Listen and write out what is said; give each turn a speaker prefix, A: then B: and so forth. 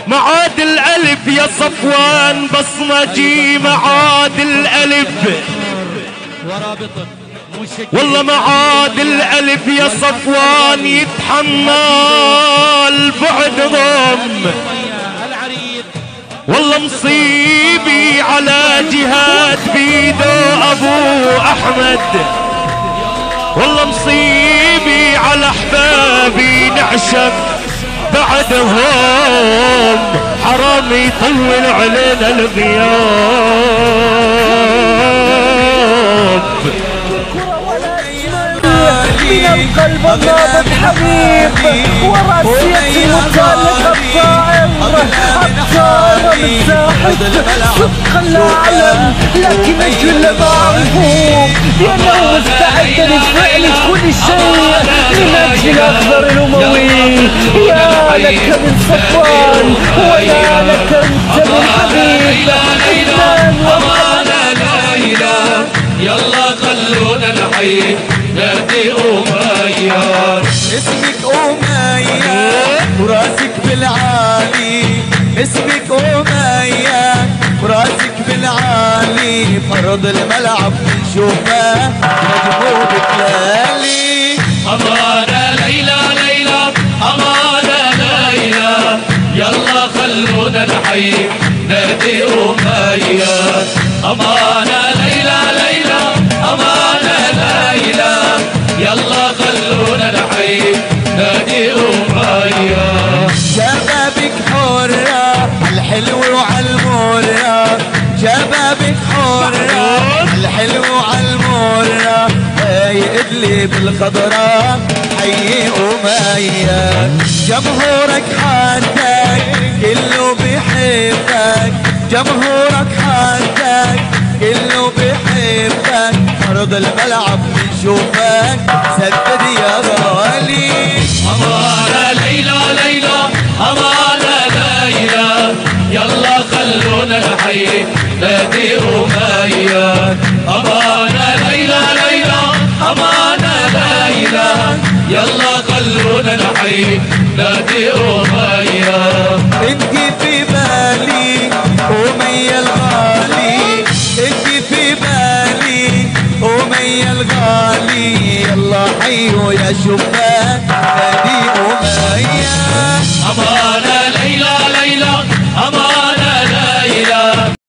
A: معاد الألف يا صفوان بصمجي معاد الألف والله معاد الألف يا صفوان يتحمل بعدهم والله مصيبي على جهاد بيدو أبو أحمد والله مصيبي على أحبابي نعشق بعدهم حرام يطول علينا الغياب
B: من القلب النابض حبيب وراسيتي متعلقة بطائر عطارة متزاحف صدق العالم لكن اجل معروف يا لو مستعد لفعل كل شيء من اجل الاخضر الاموي يا لك من صفوان ويا لك انت من حبيب عدنان
C: أمانة ليلى يلا خلونا نحيي نادي أمية اسمك أمية وراسك بالعالي اسمك أمية وراسك بالعالي فرض الملعب نشوفه مجموع بكلالي أمانة ليلى ليلى أمانة ليلى يلا خلونا نحيي نادي أمية أمانة ليلى ليلى أمانة ليلى يلا خلونا نحيي نادي أمية شبابك حرة الحلو وعالمرة شبابك حرة الحلو وعالمرة هاي إدلي بالخضراء حي أمية جمهورك حدك كله بيحبك جمهورك حدك كله بيحبك أرض الملعب بنشوفك سدد يا غالي أمانة ليلى ليلى أمانة ليلى يلا خلونا نحيي نادي أمية أمانة ليلى ليلى أمانة ليلى يلا خلونا نحيي نادي أمية انتي في بالي أمية الغالي انتي في بالي أمية الغالي يلا حيو يا شباب